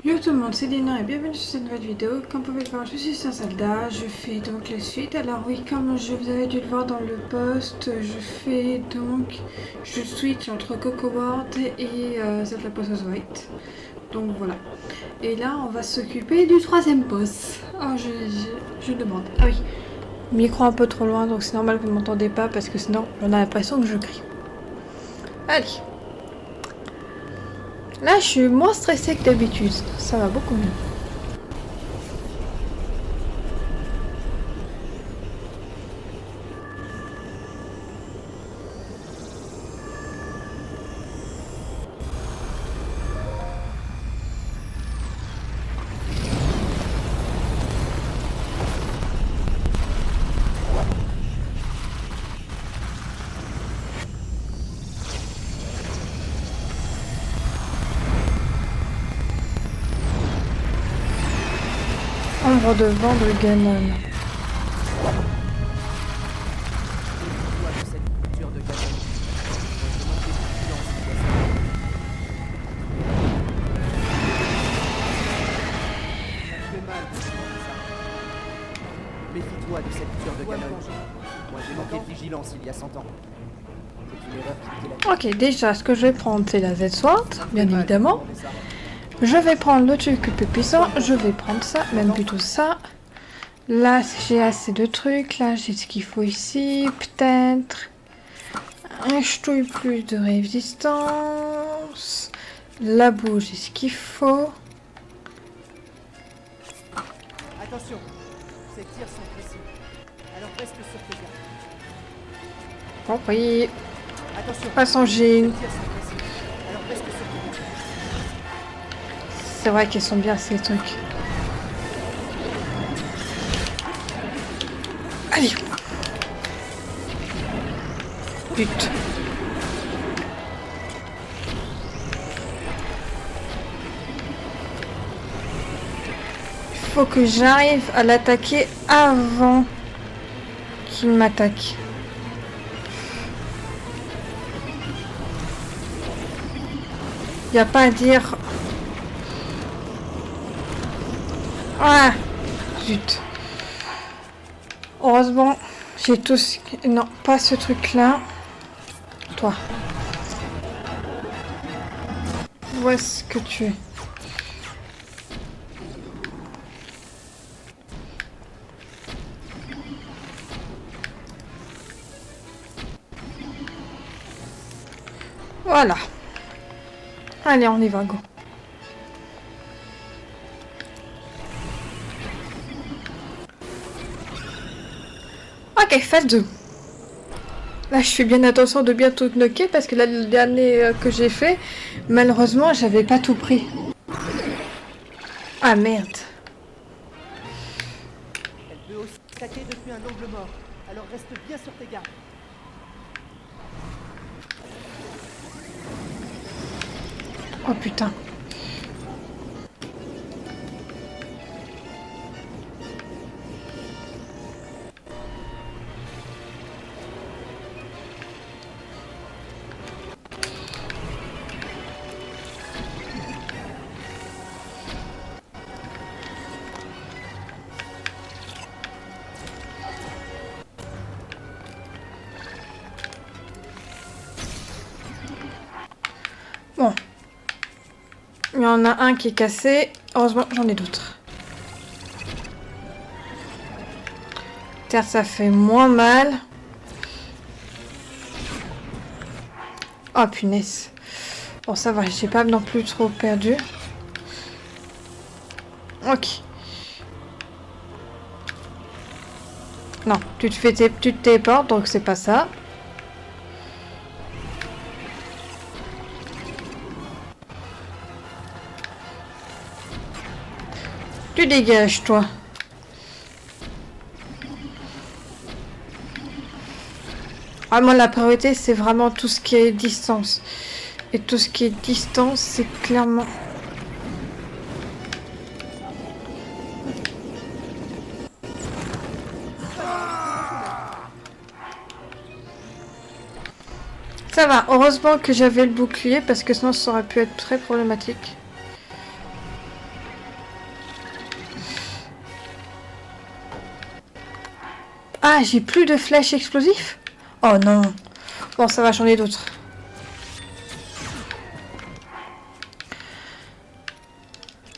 Yo tout le monde, c'est Dina et bienvenue sur cette nouvelle vidéo. Comme vous pouvez le voir, je suis un soldat, je fais donc la suite. Alors oui, comme vous avez dû le voir dans le post, je switch entre Coco World et Zelda Breath of the Wild. Donc voilà. Et là, on va s'occuper du troisième boss. Oh, je demande. Ah oui, micro un peu trop loin, donc c'est normal que vous ne m'entendez pas parce que sinon, on a l'impression que je crie. Allez. Là, je suis moins stressée que d'habitude. Ça va beaucoup mieux. Ombre de vent de Ganon. Méfie-toi de cette cure de Ganon. Moi j'ai manqué de vigilance il y a 100 ans. C'est une erreur qui la... Ok, déjà, ce que je vais prendre, c'est la Z-Sword, bien évidemment. Je vais prendre le truc le plus puissant, je vais prendre ça, même plutôt ça. Là, j'ai assez de trucs, là, j'ai ce qu'il faut ici, peut-être. Un ch'touille plus de résistance. La boue, j'ai ce qu'il faut. Attention, ces tirs sont précis. Alors reste sur tes gardes. Compris. Attention, Pas songer. ces tirs sont précis. Alors reste sur tes gardes. C'est vrai qu'ils sont bien ces trucs. Allez. Pute. Il faut que j'arrive à l'attaquer avant qu'il m'attaque. Il n'y a pas à dire... Ah, zut. Heureusement, j'ai tout ce... Non, pas ce truc-là. Toi. Où est-ce que tu es? Voilà. Allez, on y va, go. Ok, phase 2. Là, je fais bien attention de bien tout knocker parce que là, le dernier que j'ai fait, malheureusement, j'avais pas tout pris. Ah merde. Elle peut aussi attaquer depuis un angle mort. Alors reste bien sur tes gardes. Oh putain. Bon. Il y en a un qui est cassé. Heureusement, j'en ai d'autres. Terre, ça fait moins mal. Oh punaise. Bon, ça va, j'ai pas non plus trop perdu. Ok. Non, tu te téléportes, donc c'est pas ça. Tu dégages, toi. Ah, moi, la priorité, c'est vraiment tout ce qui est distance. Et tout ce qui est distance, c'est clairement... Ça va, heureusement que j'avais le bouclier, parce que sinon, ça aurait pu être très problématique. Ah, j'ai plus de flèches explosives? Oh non. Bon, ça va, j'en ai d'autres.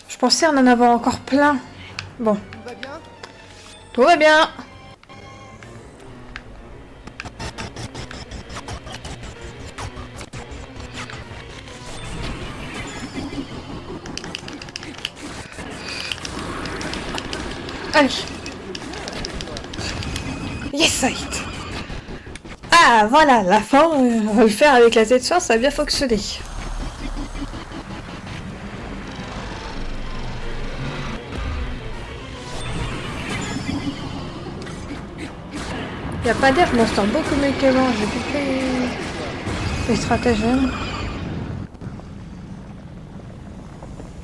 Je pensais en avoir encore plein. Bon. Tout va bien? Tout va bien. Allez. Yes, I hit. Ah, voilà, la fin, on va le faire avec la Z-Source, ça a bien fonctionné. Y a pas d'air, je m'en sors beaucoup mieux qu'avant, j'ai compris les stratagèmes.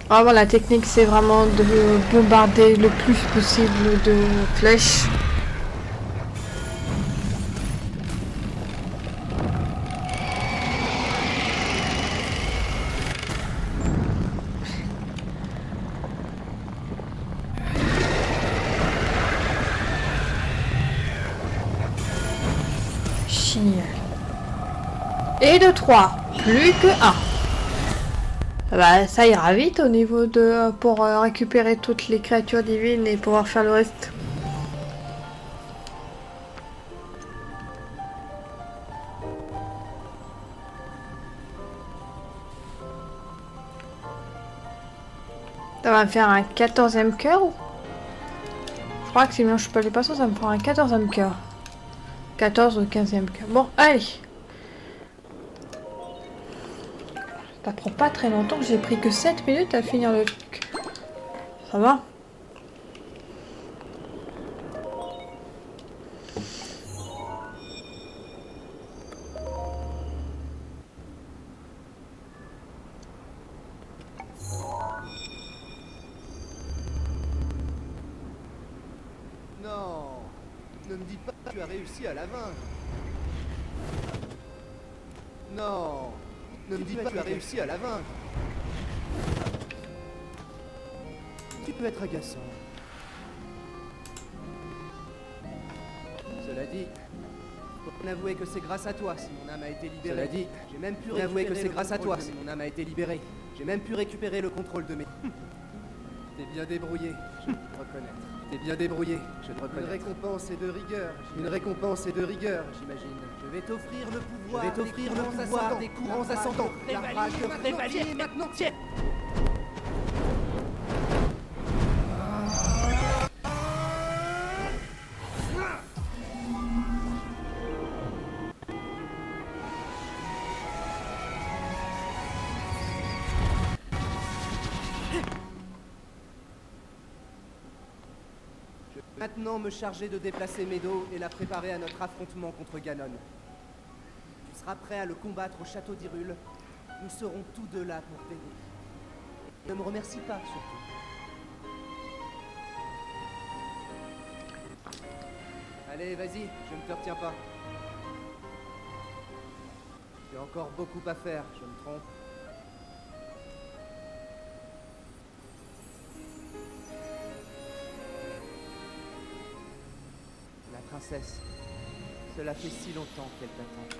Vraiment, la technique, c'est vraiment de bombarder le plus possible de flèches. Génial. Et de 3, plus que 1. Bah, ça ira vite au niveau de... pour récupérer toutes les créatures divines et pouvoir faire le reste. Ça va me faire un 14e cœur. Je crois que si je peux les passer, ça me prend un 14e cœur. 14 ou 15e cœur. Bon, allez. Ça prend pas très longtemps, j'ai pris que 7 minutes à finir le truc. Ça va? Non, ne me dis pas que tu as réussi à la vaincre. Non, ne me dis pas que tu as réussi à la vaincre. Tu peux être agaçant. Cela dit, faut bien avouer que c'est grâce à toi si mon âme a été libérée. Cela dit, j'ai même pu avouer que c'est grâce à toi si mon âme a été libérée. J'ai même pu récupérer le contrôle de mes... T'es bien débrouillé, je peux te reconnaître. T'es bien débrouillé, je te reconnais. Une récompense et de rigueur. Une récompense et de rigueur, j'imagine. Je vais t'offrir le pouvoir. Je vais t'offrir le pouvoir des courants ascendants. La rage de Révalier maintenant, tiens. Je vais maintenant me charger de déplacer Meadow et la préparer à notre affrontement contre Ganon. Tu seras prêt à le combattre au château d'Hyrule. Nous serons tous deux là pour t'aider. Ne me remercie pas, surtout. Allez, vas-y, je ne te retiens pas. J'ai encore beaucoup à faire, je me trompe. La princesse, cela fait si longtemps qu'elle t'attend.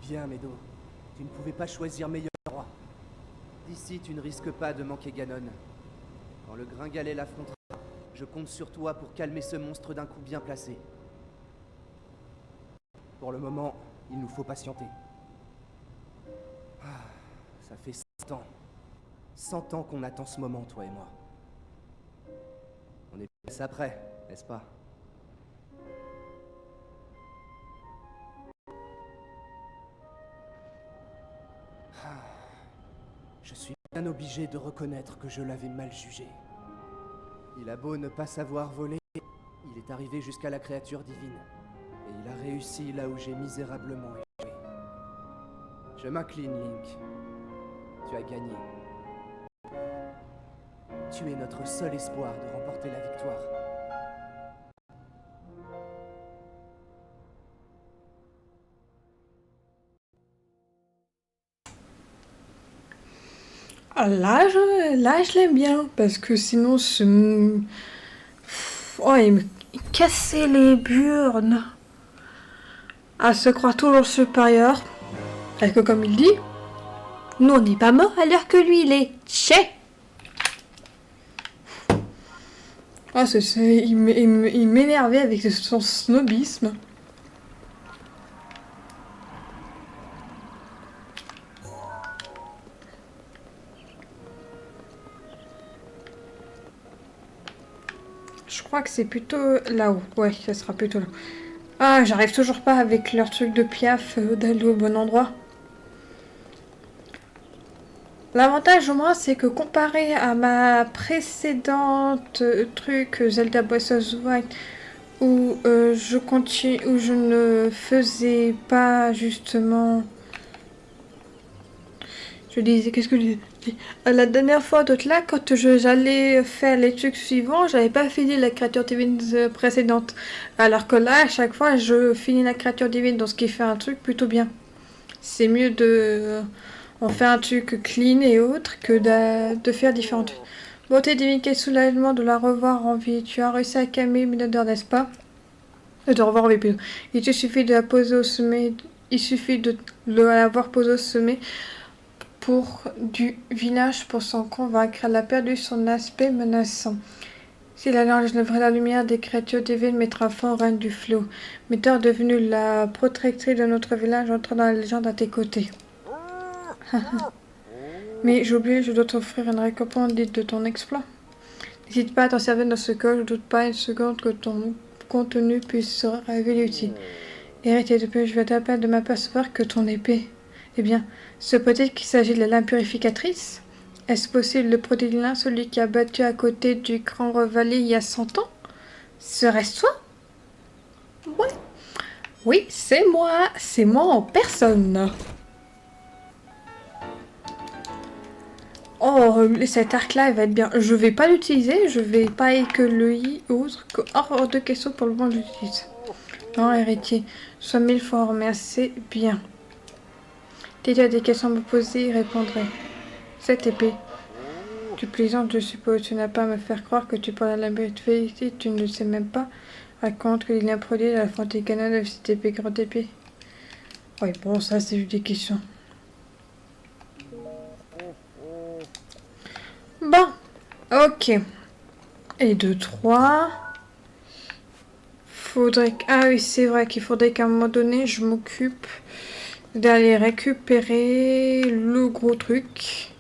bien, Meadow. Tu ne pouvais pas choisir meilleur roi. D'ici, tu ne risques pas de manquer Ganon. Quand le Gringalet l'affrontera, je compte sur toi pour calmer ce monstre d'un coup bien placé. Pour le moment, il nous faut patienter. Ah, ça fait 100 ans. 100 ans qu'on attend ce moment, toi et moi. On est plus après, n'est-ce pas? Ah, je suis bien obligé de reconnaître que je l'avais mal jugé. Il a beau ne pas savoir voler, il est arrivé jusqu'à la créature divine. Et il a réussi là où j'ai misérablement échoué. Je m'incline, Link. Tu as gagné. Tu es notre seul espoir de remporter la victoire. Ah, là, je l'aime bien, parce que sinon, oh, il me cassait les burnes. À se croire toujours supérieur. Parce que comme il dit, nous on n'est pas mort à l'heure que lui il est. Tchè. Ah, il m'énervait avec son snobisme. Je crois que c'est plutôt là-haut. Ouais, ça sera plutôt là. Ah, j'arrive toujours pas avec leur truc de piaf d'aller au bon endroit. L'avantage au moins, c'est que comparé à ma précédente truc Zelda Breath of the Wild, où où je ne faisais pas justement. Je disais, qu'est-ce que je disais? La dernière fois, d'autres là, quand j'allais faire les trucs suivants, j'avais pas fini la créature divine précédente. Alors que là, à chaque fois, je finis la créature divine, donc ce qui fait un truc plutôt bien. C'est mieux de. On fait un truc clean et autre que de faire différents trucs. Beauté divine, quel soulagement de la revoir en vie. Tu as réussi à calmer Minother, n'est-ce pas? De revoir en vie plutôt. Il te suffit de la poser au sommet. Il suffit de l'avoir posée au sommet pour du village pour s'en convaincre. Elle a perdu son aspect menaçant. Si la large lèverait la lumière des créatures divines mettra fin au règne du flot. Minother, devenue la protectrice de notre village, entre dans la légende à tes côtés. Mais j'ai oublié, je dois t'offrir une récompense dite de ton exploit. N'hésite pas à t'en servir dans ce cas, je ne doute pas une seconde que ton contenu puisse se révéler utile. Héritier de plus, je vais t'appeler de m'apercevoir que ton épée. Eh bien, ce peut-être qu'il s'agit de la lame purificatrice? Est-ce possible le prodigien, celui qui a battu à côté du grand Revalier il y a 100 ans? Serait-ce toi? Ouais. Oui, c'est moi en personne. Oh, cet arc-là, il va être bien. Je vais pas l'utiliser, je vais pas que le i autre. Hors de question pour le moment, j'utilise. Non, héritier, sois 1000 fois remercié, bien. Si tu as des questions à me poser, y répondrai. Cette épée. Tu plaisantes, je suppose. Tu n'as pas à me faire croire que tu parles à la vérité, tu ne le sais même pas. Raconte qu'il y a un produit à la frontière canon avec cette épée, grande épée. Oui, bon, ça, c'est juste des questions. Bon, ok. Et 2, 3. Faudrait que... Ah oui, c'est vrai qu'il faudrait qu'à un moment donné, je m'occupe d'aller récupérer le gros truc.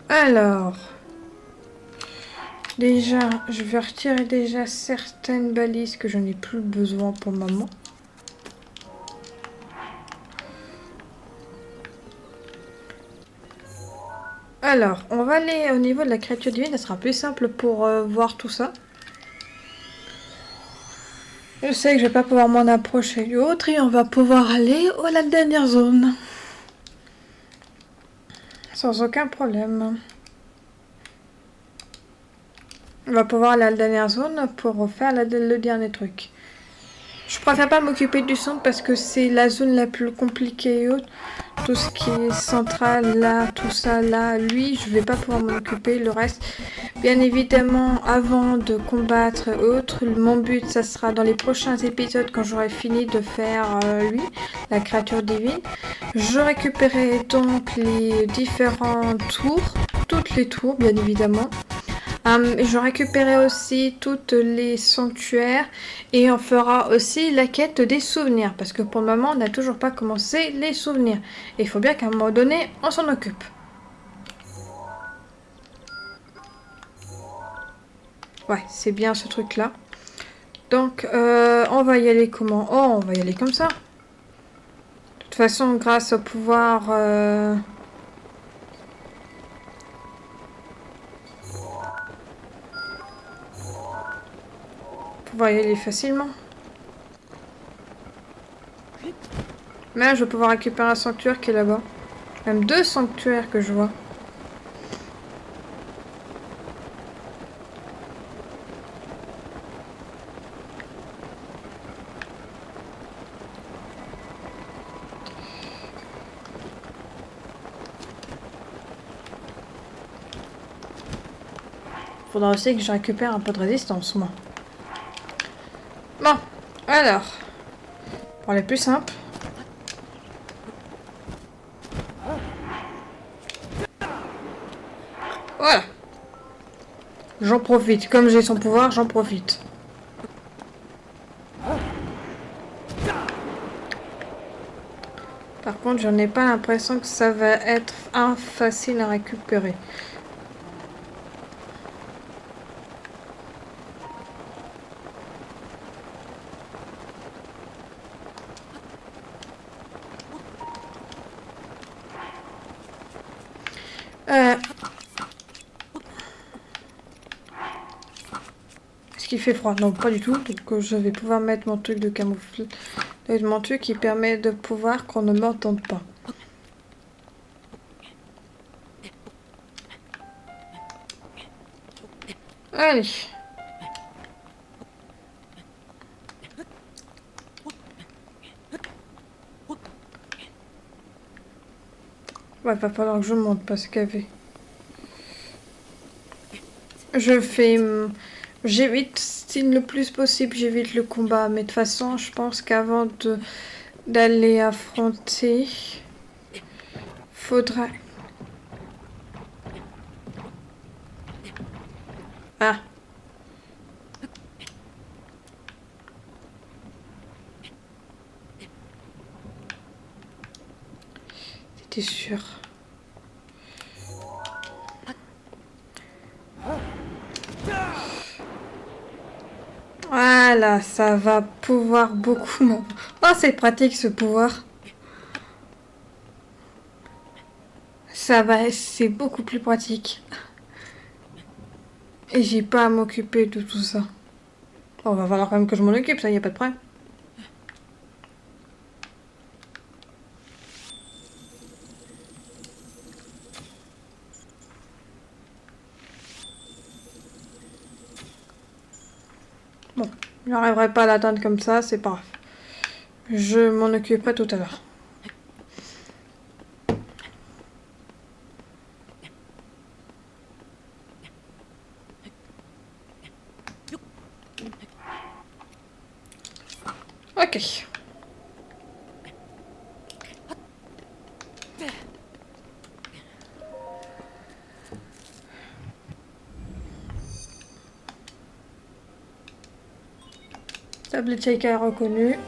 Alors... Déjà, je vais retirer déjà certaines balises que je n'ai plus besoin pour le moment. Alors, on va aller au niveau de la créature divine, ça sera plus simple pour voir tout ça. Je sais que je vais pas pouvoir m'en approcher du autre et on va pouvoir aller à la dernière zone. Sans aucun problème. On va pouvoir aller à la dernière zone pour faire le dernier truc. Je préfère pas m'occuper du centre parce que c'est la zone la plus compliquée et autre. tout ce qui est central, là, tout ça, là, lui, je vais pas pouvoir m'en occuper. Le reste, bien évidemment, avant de combattre et autres, mon but, ça sera dans les prochains épisodes, quand j'aurai fini de faire lui, la créature divine. Je récupérerai donc les différents tours, toutes les tours, bien évidemment. Je récupérerai aussi toutes les sanctuaires et on fera aussi la quête des souvenirs parce que pour le moment on n'a toujours pas commencé les souvenirs et il faut bien qu'à un moment donné on s'en occupe. Ouais, c'est bien ce truc là. Donc on va y aller comment? Oh, on va y aller comme ça. De toute façon, grâce au pouvoir pouvoir y aller facilement. Mais je vais pouvoir récupérer un sanctuaire qui est là-bas. Même 2 sanctuaires que je vois. Faudra aussi que je récupère un peu de résistance, moi. Bon, alors. Pour les plus simples. Voilà. J'en profite. Comme j'ai son pouvoir, j'en profite. Par contre, j'en ai pas l'impression que ça va être facile à récupérer. Est-ce qu'il fait froid? Non, pas du tout. Donc je vais pouvoir mettre mon truc de camouflage. Mon truc qui permet de pouvoir qu'on ne m'entende pas. Allez. Ouais, va falloir que je monte parce qu'avec... Je fais... J'évite, le plus possible, j'évite le combat. Mais de toute façon, je pense qu'avant d'aller affronter, faudra... Ah. C'était sûr. Voilà, ça va pouvoir beaucoup... Oh, c'est pratique ce pouvoir. Ça va, c'est beaucoup plus pratique. Et j'ai pas à m'occuper de tout ça. Bon, va falloir quand même que je m'en occupe, ça y a pas de problème. Bon, je n'arriverai pas à l'atteindre comme ça, c'est pas grave. Je m'en occuperai tout à l'heure. Ok. Tablette Sheikah est reconnue.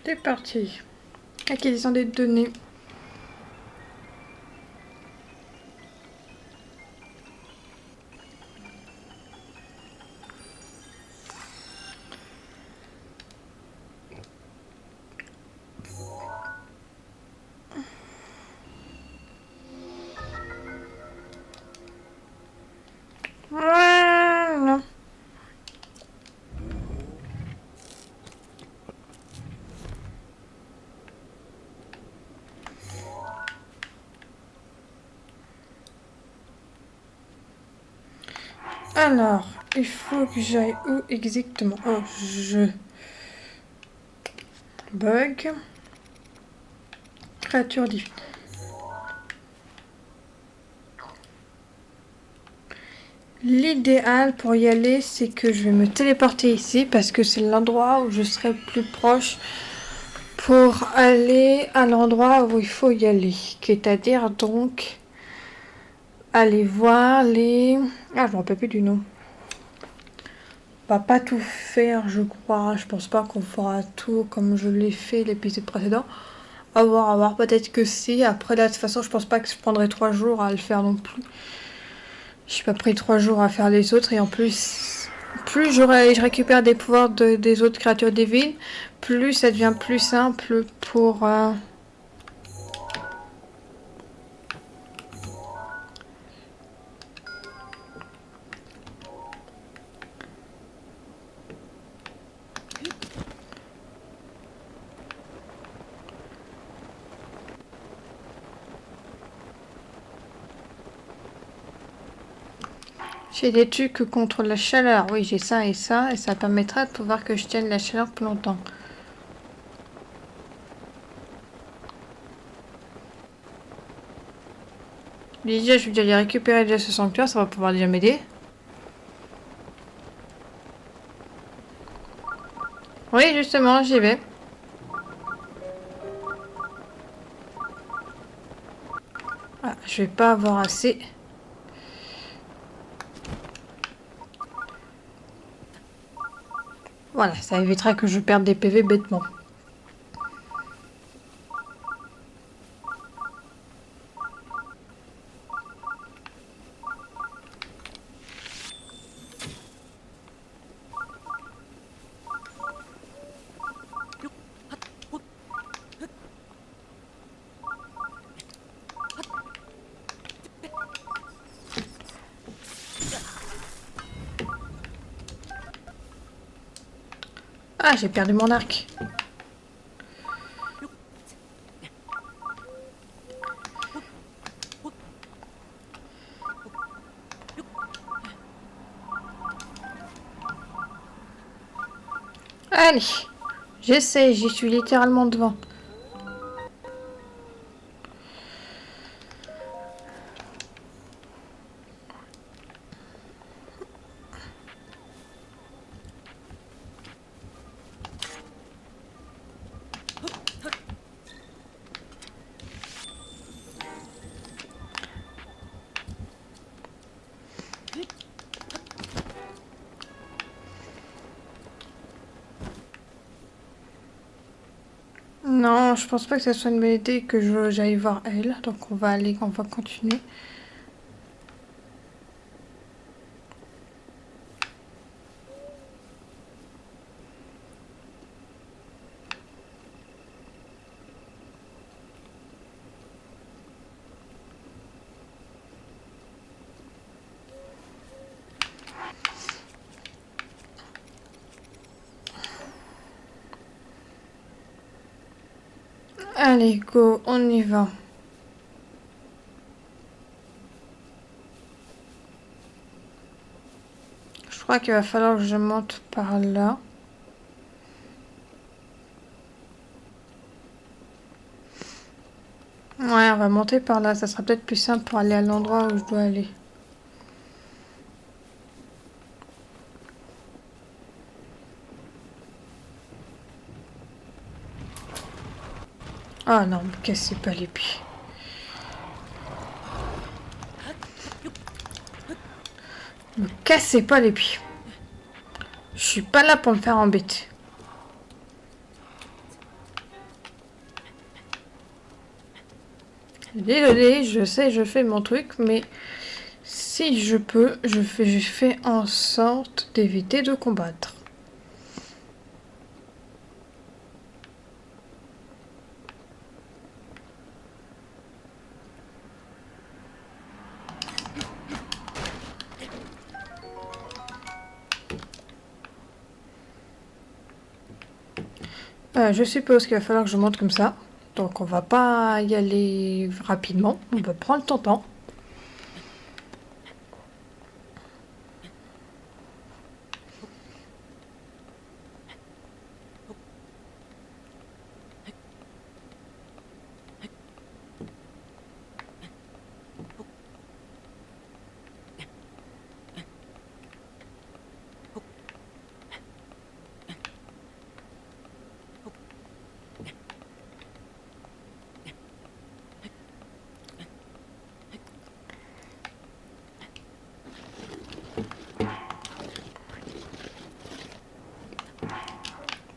C'est parti. Acquisition des données. Voilà. Alors, il faut que j'aille où exactement? Oh, je... Bug. Créature divine. L'idéal pour y aller, c'est que je vais me téléporter ici parce que c'est l'endroit où je serai plus proche pour aller à l'endroit où il faut y aller. C'est-à-dire donc aller voir les... Ah, je me rappelle plus du nom. On va pas tout faire, je crois. Je pense pas qu'on fera tout comme je l'ai fait l'épisode précédent. À voir. Peut-être que si. Après, là, de toute façon, je pense pas que je prendrai 3 jours à le faire non plus. J'ai pas pris 3 jours à faire les autres. Et en plus, plus je récupère des pouvoirs des autres créatures divines, plus ça devient plus simple pour... J'ai des trucs contre la chaleur. Oui, j'ai ça. Et ça permettra de pouvoir que je tienne la chaleur plus longtemps. Déjà, je vais déjà aller récupérer déjà ce sanctuaire. Ça va pouvoir déjà m'aider. Oui, justement, j'y vais. Ah, je vais pas avoir assez. Voilà, ça évitera que je perde des PV bêtement. Ah, j'ai perdu mon arc. Allez, j'essaie, j'y suis littéralement devant. Non, je pense pas que ça soit une bonne idée que j'aille voir elle. Donc on va continuer. Allez, go, on y va. Je crois qu'il va falloir que je monte par là. Ouais, on va monter par là. Ça sera peut-être plus simple pour aller à l'endroit où je dois aller. Ah non, me cassez pas les pieds. Me cassez pas les pieds. Je suis pas là pour me faire embêter. Désolée, je sais, je fais mon truc, mais si je peux, je fais en sorte d'éviter de combattre. Je suppose qu'il va falloir que je monte comme ça. Donc on va pas y aller rapidement. On va prendre ton temps.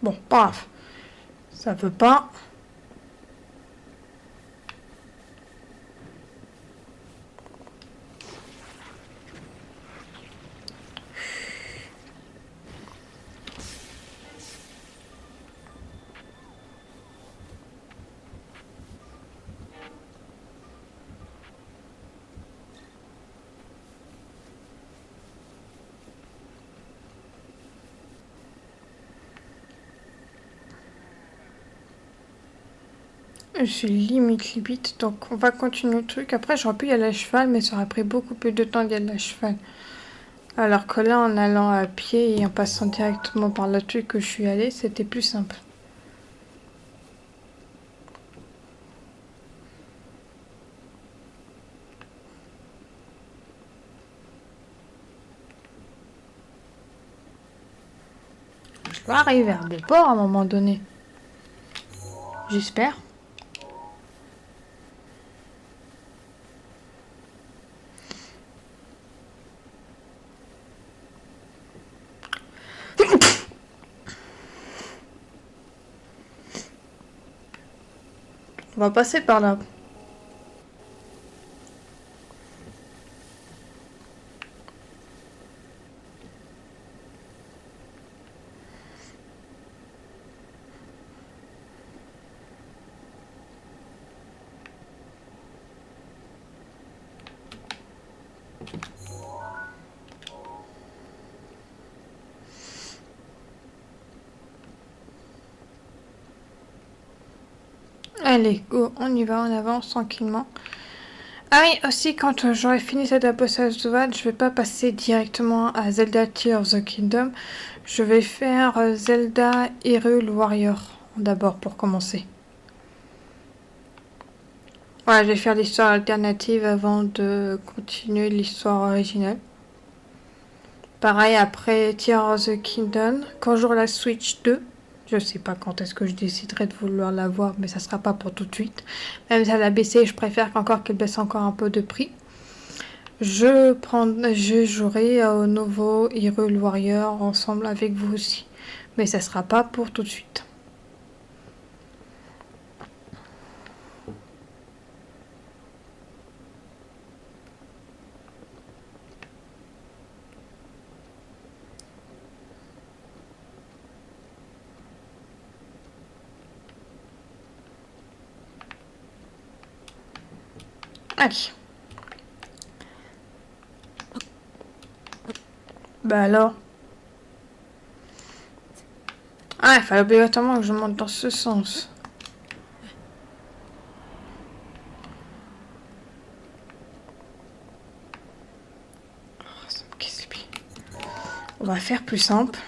Bon, pas grave. Ça veut pas. Je suis limite, donc on va continuer le truc. Après, j'aurais pu y aller à cheval, mais ça aurait pris beaucoup plus de temps d'y aller à cheval. Alors que là, en allant à pied et en passant directement par là-dessus que je suis allée, c'était plus simple. Je dois arriver à Beauport à un moment donné. J'espère. On va passer par là. Allez, go, on y va, on avance tranquillement. Ah oui, aussi, quand j'aurai fini cette apostolat, je vais pas passer directement à Zelda Tears of the Kingdom. Je vais faire Zelda Hyrule Warrior d'abord pour commencer. Ouais, je vais faire l'histoire alternative avant de continuer l'histoire originale. Pareil, après Tears of the Kingdom, quand j'aurai la Switch 2, je sais pas quand est-ce que je déciderai de vouloir l'avoir, mais ça sera pas pour tout de suite. Même si elle a baissé, je préfère qu'elle baisse encore un peu de prix. Je jouerai au nouveau Hyrule Warrior ensemble avec vous aussi. Mais ça sera pas pour tout de suite. Allez. Bah alors. Ah, il fallait obligatoirement que je monte dans ce sens. Oh, ça me casse les pieds. On va faire plus simple.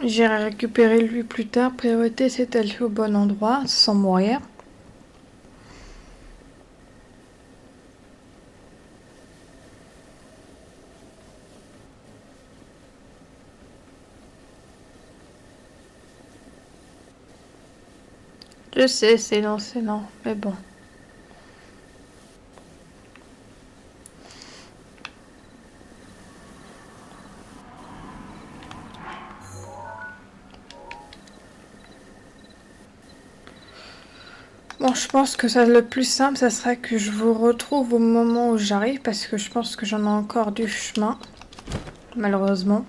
J'irai récupérer lui plus tard. Priorité, c'est d'aller au bon endroit sans mourir. Je sais, c'est lent, mais bon. Bon, je pense que le plus simple, ça serait que je vous retrouve au moment où j'arrive, parce que je pense que j'en ai encore du chemin, malheureusement.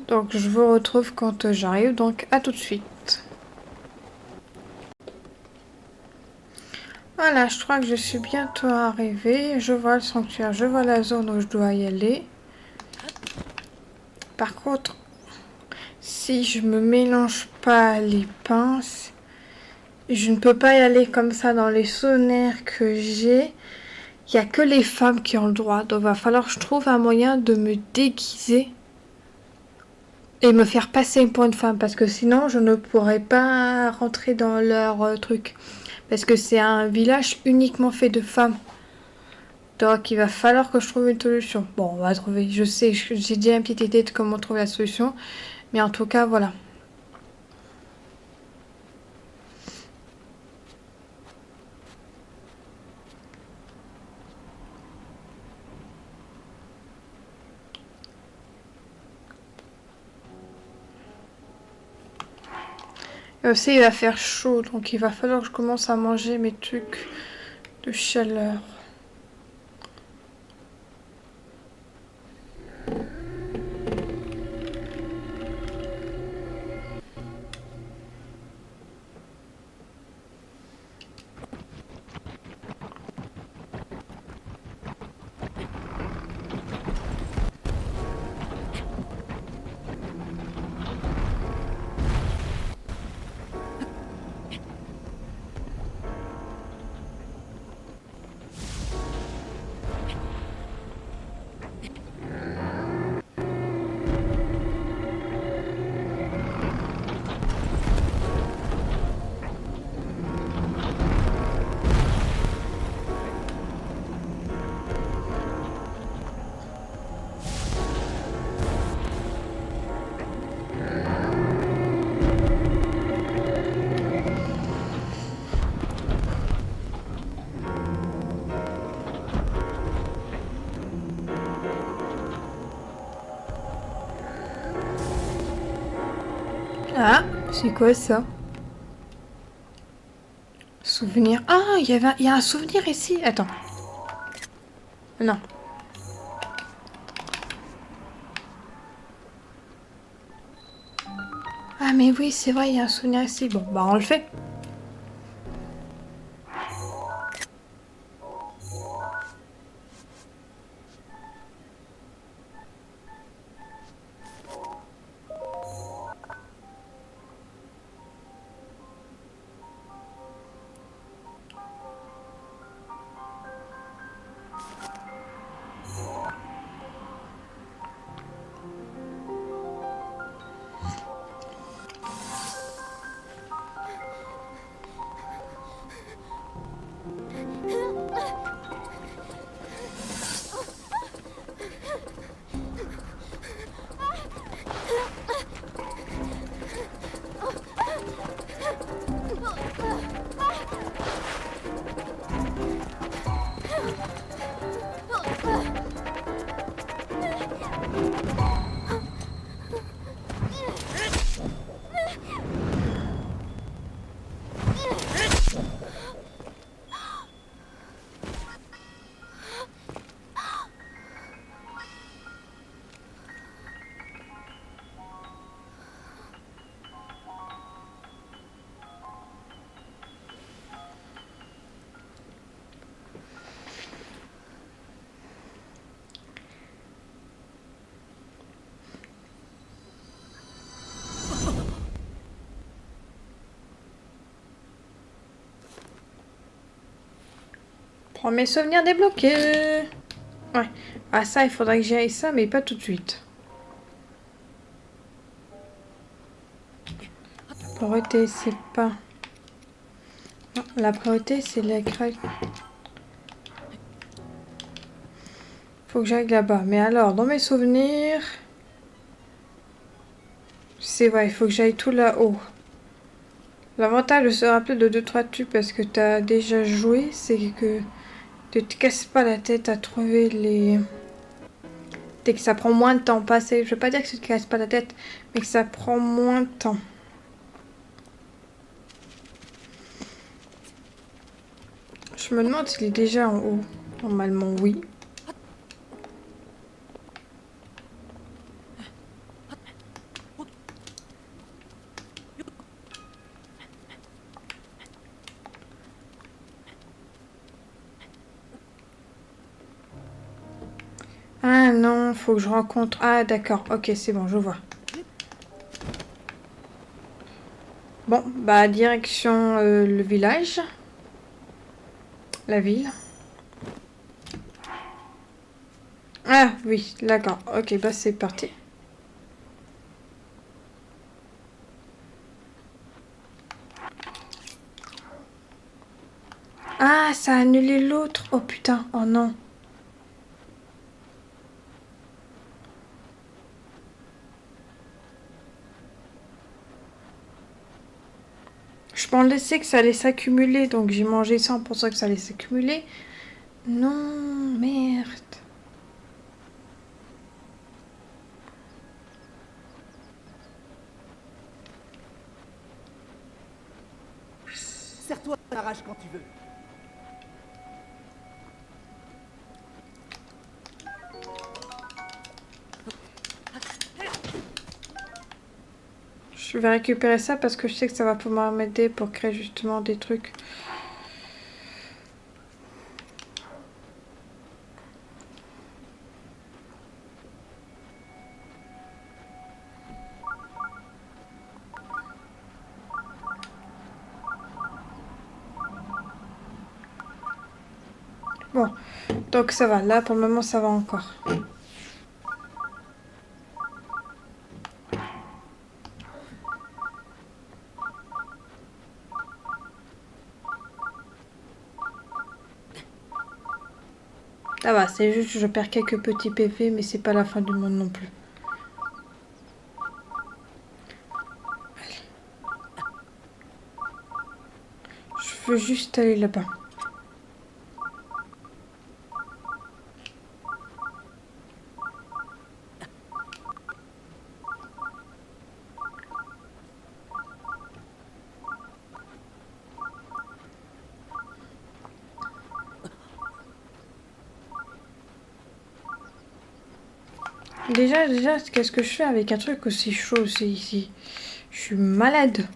Donc je vous retrouve quand j'arrive, donc à tout de suite. Voilà, je crois que je suis bientôt arrivée. Je vois le sanctuaire, je vois la zone où je dois y aller. Par contre, si je me mélange pas les pinces, je ne peux pas y aller comme ça dans les sonnaires que j'ai. Il n'y a que les femmes qui ont le droit. Donc il va falloir que je trouve un moyen de me déguiser et me faire passer pour une femme. Parce que sinon, je ne pourrais pas rentrer dans leur truc. Parce que c'est un village uniquement fait de femmes. Donc il va falloir que je trouve une solution. Bon, on va trouver, je sais, j'ai déjà une petite idée de comment trouver la solution. Mais en tout cas, voilà. Et aussi, il va faire chaud, donc il va falloir que je commence à manger mes trucs de chaleur. Ah, c'est quoi ça? Souvenir. Ah, il y a un souvenir ici. Attends. Non. Ah, mais oui, c'est vrai, il y a un souvenir ici. Bon, bah on le fait. Prends mes souvenirs débloqués. Ouais. Ah ça, il faudrait que j'aille ça, mais pas tout de suite. La priorité, c'est pas... Non, la priorité, c'est la crête. Faut que j'aille là-bas. Mais alors, dans mes souvenirs... C'est vrai, il faut que j'aille tout là-haut. L'avantage de se rappeler de 2-3 trucs parce que t'as déjà joué, c'est que tu te casses pas la tête à trouver les... Dès que ça prend moins de temps. Passer. Je veux pas dire que tu te casses pas la tête, mais que ça prend moins de temps. Je me demande s'il est déjà en haut. Normalement, oui. Ah non, faut que je rencontre... Ah d'accord, ok, c'est bon, je vois. Bon, bah direction le village. La ville. Ah oui, d'accord, ok, bah c'est parti. Ah, ça a annulé l'autre. Oh putain, oh non. Je pensais que ça allait s'accumuler, donc j'ai mangé ça en pensant que ça allait s'accumuler. Non, merde. Serre-toi à la rage quand tu veux. Je vais récupérer ça parce que je sais que ça va pouvoir m'aider pour créer justement des trucs. Bon, donc ça va. Là, pour le moment, ça va encore. Ça va, c'est juste que je perds quelques petits PV, mais c'est pas la fin du monde non plus. Je veux juste aller là-bas. Déjà, qu'est-ce que je fais avec un truc aussi chaud aussi ici? Je suis malade.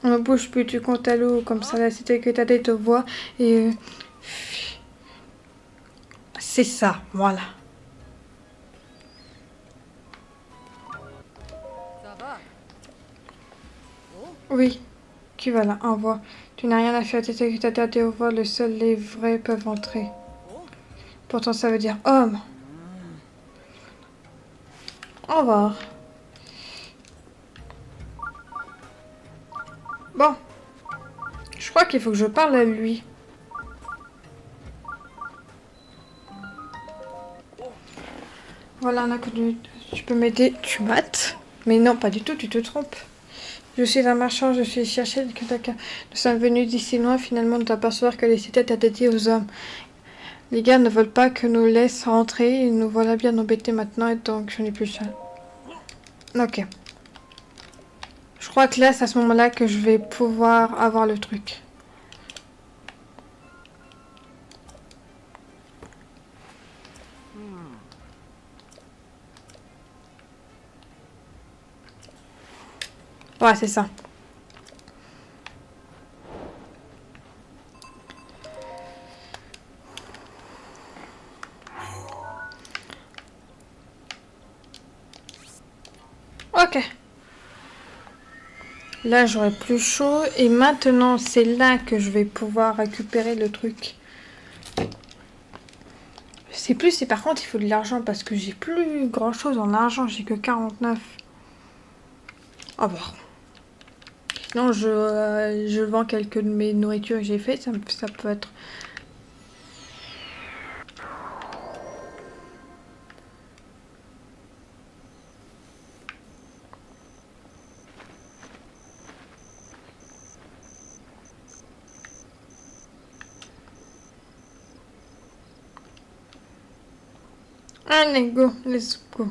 On ne bouge plus, tu comptes à l'eau, comme ça la cité que t'as te voit et... c'est ça, voilà. Ça va? Oui, qui va là, envoie. Tu n'as rien à faire, t'étais que t'as te voix, le seul les vrais peuvent entrer. Pourtant ça veut dire homme. Au revoir. Bon. Je crois qu'il faut que je parle à lui. Voilà un inconnu. Tu peux m'aider? Tu mates? Mais non, pas du tout, tu te trompes. Je suis un marchand, je suis cherché de quelqu'un. Nous sommes venus d'ici loin, finalement, nous t'apercevoir que les cités étaient dédiées aux hommes. Les gars ne veulent pas que nous laissent rentrer, et nous voilà bien embêtés maintenant, et donc je n'ai plus ça. Ok. Je crois que là, c'est à ce moment-là que je vais pouvoir avoir le truc. Ouais, c'est ça. Ok. Là, j'aurai plus chaud. Et maintenant, c'est là que je vais pouvoir récupérer le truc. C'est plus, et par contre, il faut de l'argent parce que j'ai plus grand chose en argent. J'ai que 49. Au revoir. Sinon, je vends quelques de mes nourritures que j'ai faites. Ça peut être... Allez, go, let's go.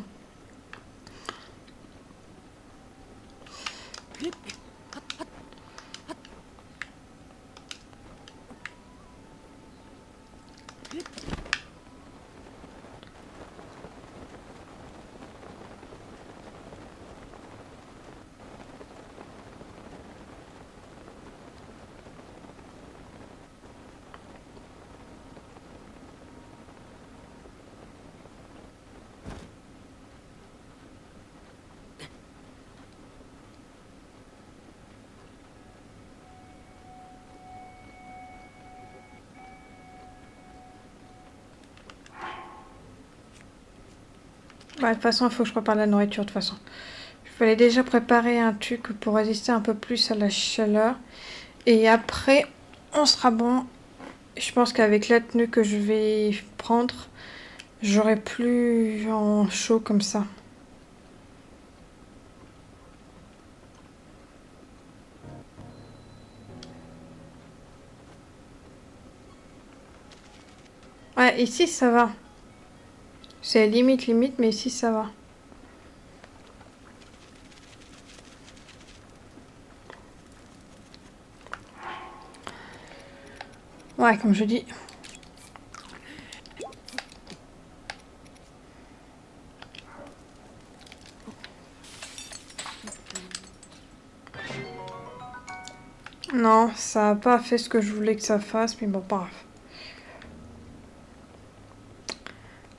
Bah, de toute façon, il faut que je prépare la nourriture, de toute façon. fallait déjà préparer un truc pour résister un peu plus à la chaleur. Et après, on sera bon. Je pense qu'avec la tenue que je vais prendre, j'aurai plus en chaud comme ça. Ouais, ici ça va. C'est limite, mais ici ça va. Ouais, comme je dis. Non, ça n'a pas fait ce que je voulais que ça fasse, mais bon, pas grave.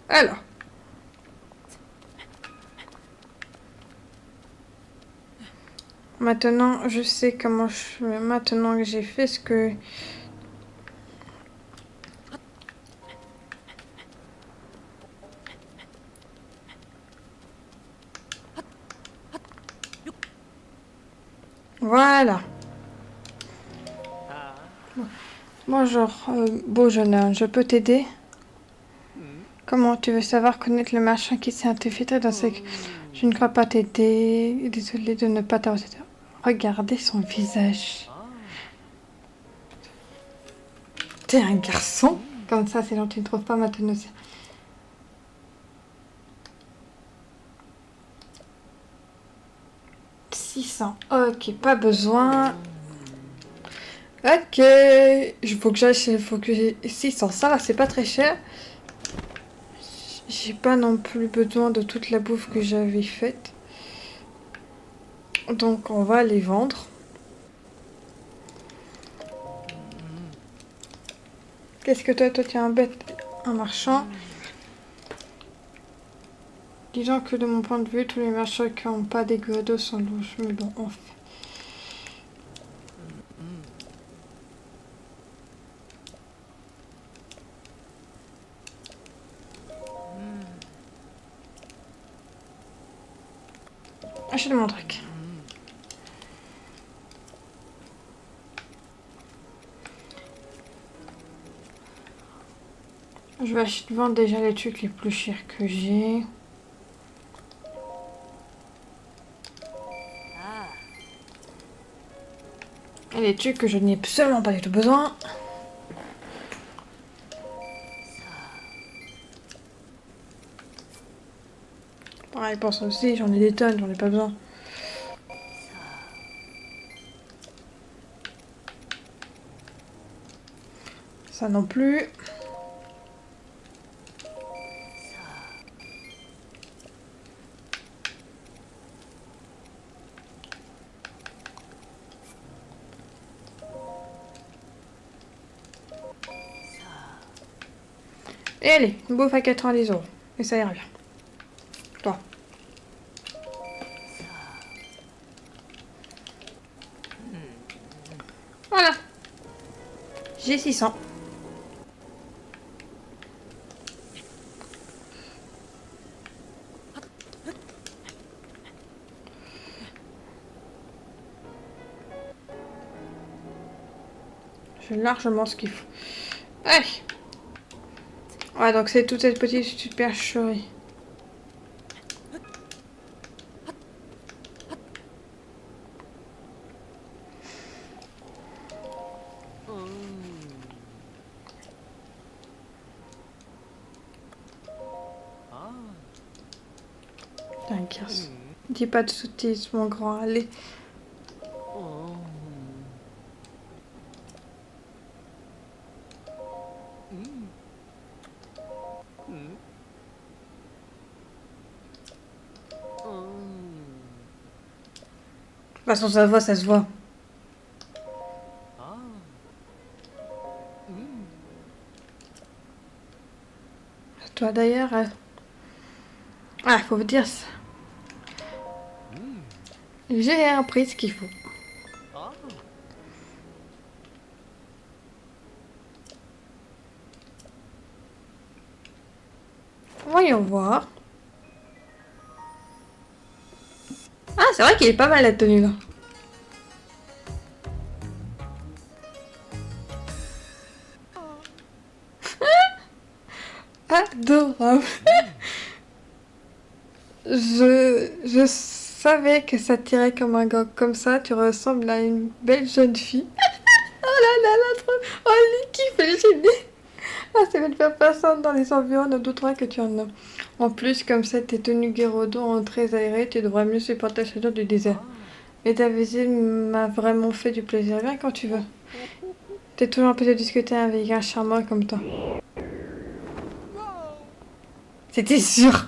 Alors. Maintenant, je sais comment je... Maintenant que j'ai fait ce que... Voilà. Bonjour, beau jeune homme, je peux t'aider? Comment tu veux savoir connaître le machin qui s'est infiltré dans ce... Je ne crois pas t'aider. Désolée de ne pas t'avoir... Regardez son visage. T'es un garçon? Comme ça, c'est long, tu ne trouves pas maintenant. 600. Ok, pas besoin. Ok. Il faut que j'aille... Faut que j'ai 600. Ça va, c'est pas très cher. J'ai pas non plus besoin de toute la bouffe que j'avais faite. Donc on va les vendre. Qu'est-ce que toi tu es un bête, un marchand. Disons que de mon point de vue, tous les marchands qui n'ont pas des godos sont louches. Mais bon, on fait. Achète mon truc. Je vais vendre déjà les trucs les plus chers que j'ai. Et les trucs que je n'ai absolument pas du tout besoin. Pareil pour ça aussi, j'en ai des tonnes, j'en ai pas besoin. Ça non plus. Et allez, une bouffe à 90 €. Et ça ira bien. Toi. Voilà. J'ai 600. J'ai largement ce qu'il faut. Allez. Ouais, donc c'est toute cette petite supercherie. Putain, garce. Dis pas de sottises, mon grand. Allez. De toute façon, ça se voit, ça se voit. Toi d'ailleurs... Ah, faut vous dire ça. J'ai appris ce qu'il faut. Voyons voir. Ah c'est vrai qu'il est pas mal la tenue là. Adorable. Je savais que ça tirait comme un gars. Comme ça, tu ressembles à une belle jeune fille. Oh là là là, trop... Oh, lui kiffe le génie. Ah, ça va te faire passer dans les environs, ne doute pas que tu en as. En plus, comme ça, tes tenues Géraudon ont très aérées, tu devrais mieux supporter la chaleur du désert. Et ta visite m'a vraiment fait du plaisir. Viens quand tu veux. T'es toujours empêché de discuter avec un charmant comme toi. C'était sûr.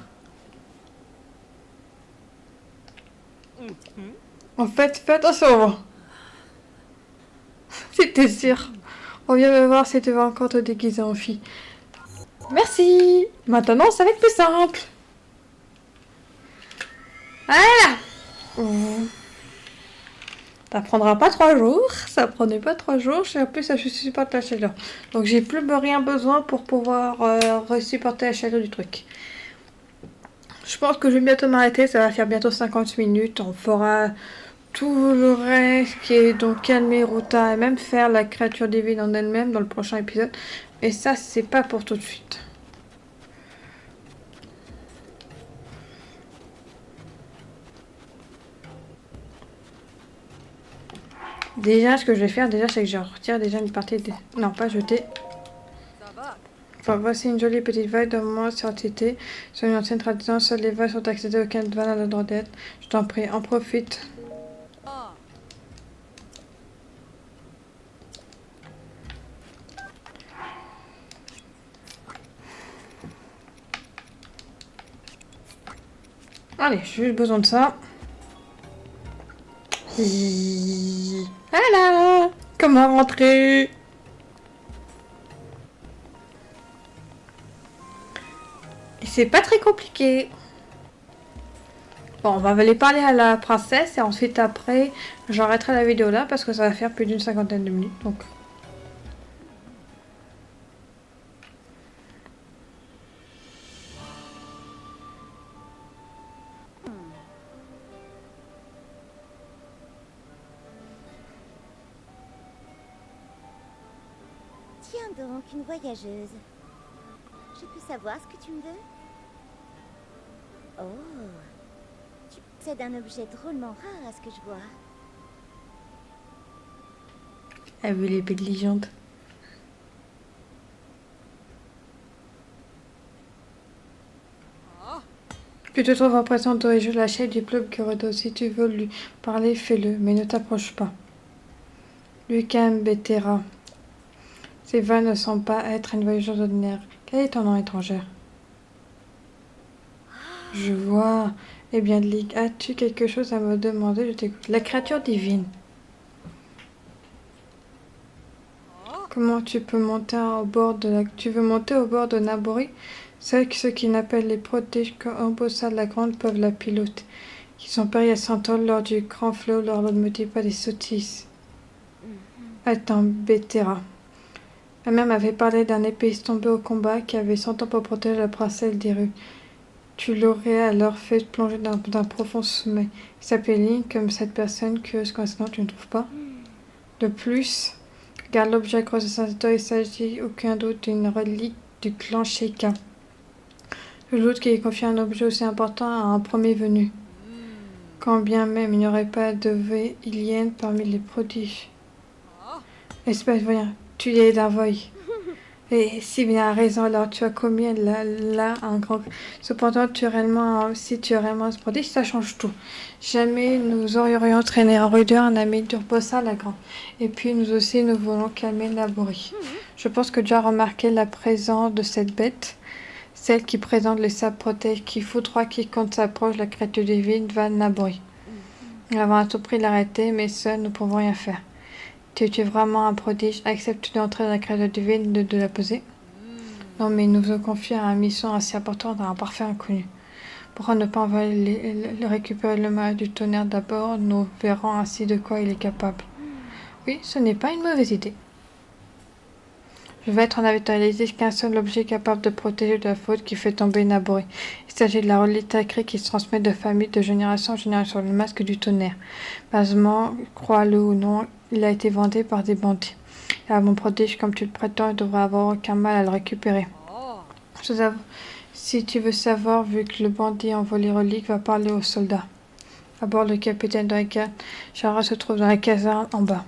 En fait, fais attention. C'était sûr. On vient me voir si tu veux encore te déguiser en fille. Merci. Maintenant, ça va être plus simple. Voilà. Ça prendra pas 3 jours. Ça prenait pas 3 jours. En plus, je supporte la chaleur. Donc, j'ai plus rien besoin pour pouvoir supporter la chaleur du truc. Je pense que je vais bientôt m'arrêter. Ça va faire bientôt 50 minutes. On fera tout le reste qui est donc calmer Ruta et même faire la créature divine en elle-même dans le prochain épisode. Et ça, c'est pas pour tout de suite. Déjà, ce que je vais faire, déjà, c'est que je retire déjà une partie des... Non, pas jeter. Enfin, voici une jolie petite vague de moments sur TT. Sur une ancienne tradition, seules les vagues sont accédées aucun de vanne à la droite d'être. Je t'en prie, en profite. Allez, j'ai juste besoin de ça. Voilà. Comment rentrer? Et c'est pas très compliqué. Bon, on va aller parler à la princesse et ensuite après, j'arrêterai la vidéo là parce que ça va faire plus d'une 50aine de minutes. Donc. Tiens donc, une voyageuse. Je peux savoir ce que tu me veux? Oh, tu possèdes un objet drôlement rare à ce que je vois. Elle veut l'épée de légende. Tu te trouves en présence de la chef du club Kurodo. Si tu veux lui parler, fais-le, mais ne t'approche pas. Lucas Mbetera. Ces vannes ne semblent pas être une voyageuse ordinaire. Quel est ton nom étrangère? Je vois. Eh bien, Ligue, as-tu quelque chose à me demander? Je t'écoute. La créature divine. Comment tu peux monter au bord de la... Tu veux monter au bord de Nabori? Ceux qui n'appellent les prodiges Ambossa la Grande peuvent la piloter. Qui sont perdus à Centaure lors du grand flot, lors ne me dis pas des sottises. Attends, Bétera. Ma mère m'avait parlé d'un épéiste tombé au combat qui avait 100 ans pour protéger la princesse des rues. Tu l'aurais alors fait plonger dans un profond sommeil. Il s'appelait Link, comme cette personne, curieuse coïncidence, tu ne trouves pas? De plus, regarde l'objet croisé de Saint-État, il s'agit aucun doute d'une relique du clan Sheikah. Je doute qu'il ait confié un objet aussi important à un premier venu. Quand bien même il n'y aurait pas de Véilienne parmi les prodiges. Espèce, voyons, tu es d'un voy. Et si bien raison, alors tu as commis là un grand... Cependant, si tu es réellement ce prodige, ça change tout. Jamais nous aurions traîné en rudeur un ami d'Urbossa la Grande. Et puis nous aussi, nous voulons calmer Nabori. Je pense que tu as remarqué la présence de cette bête. Celle qui présente les sables protège, qui foudroie quiconque s'approche, la créature divine va Nabori. Nous avons à tout prix l'arrêter, mais seuls nous ne pouvons rien faire. Tu es vraiment un prodige. Acceptes-tu d'entrer dans la créature divine de la poser? Non, mais nous vous confier à une mission assez importante à un parfait inconnu. Pourquoi ne pas récupérer le mal du tonnerre d'abord? Nous verrons ainsi de quoi il est capable. Oui, ce n'est pas une mauvaise idée. Le maître n'avait réalisé qu'un seul objet capable de protéger de la faute qui fait tomber une abri. Il s'agit de la relique sacrée qui se transmet de famille de génération en génération, le masque du tonnerre. Malheureusement, crois-le ou non, il a été vendu par des bandits. Et mon prodige, comme tu le prétends, il devrait avoir aucun mal à le récupérer. Si tu veux savoir, vu que le bandit a envolé les reliques, va parler aux soldats. À bord, le capitaine de la garde, Chara se trouve dans la caserne en bas.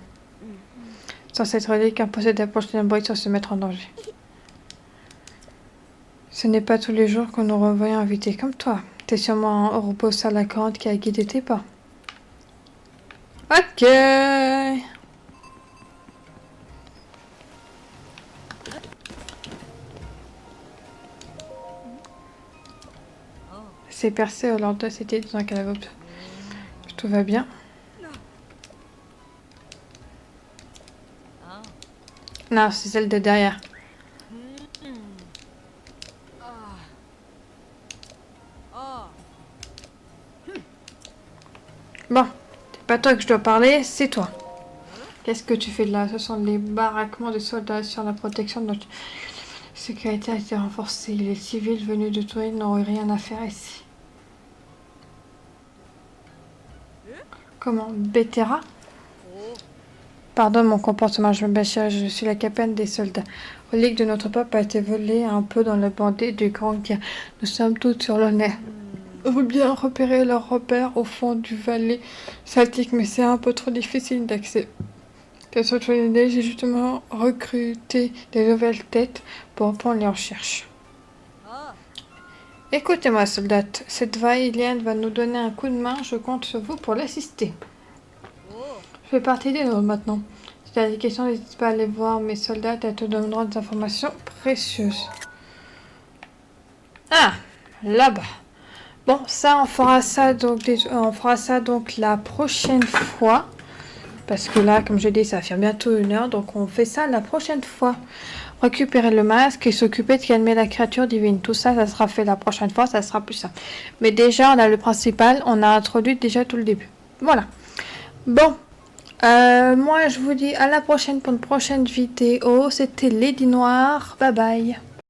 Sans cette relique, impossible d'approcher un bruit sans se mettre en danger. Ce n'est pas tous les jours qu'on nous revoit invités comme toi. T'es sûrement un robot salacante qui a guidé tes pas. Ok. C'est percé au lord de c'était dans un canavop. Tout va bien. Non, c'est celle de derrière. Bon, c'est pas toi que je dois parler, c'est toi. Qu'est-ce que tu fais là? Ce sont les baraquements des soldats sur la protection de notre sécurité a été renforcée. Les civils venus de Turin n'auraient rien à faire ici. Comment? Bétera? Pardonne mon comportement, je me je suis la capitaine des soldats. Relique de notre peuple a été volée un peu dans le bandit du Grand Guerre. Nous sommes toutes sur le nez. On veut bien repérer leurs repères au fond du vallée celtique, mais c'est un peu trop difficile d'accès. Quelle soit une idée, j'ai justement recruté des nouvelles têtes pour prendre les recherches. Écoutez-moi, soldate, cette va-et-vient va nous donner un coup de main, je compte sur vous pour l'assister. Je fais partie des nôtres maintenant. Si tu as des questions, n'hésite pas à aller voir mes soldats, elles te donneront des informations précieuses. Ah, là-bas. Bon, ça, on fera ça donc la prochaine fois. Parce que là, comme je dis, ça va faire bientôt 1 heure, donc on fait ça la prochaine fois. Récupérer le masque et s'occuper de calmer la créature divine. Tout ça, ça sera fait la prochaine fois, ça sera plus simple. Mais déjà, on a le principal, on a introduit déjà tout le début. Voilà. Bon. Moi, je vous dis à la prochaine pour une prochaine vidéo. C'était Lady Noire. Bye bye.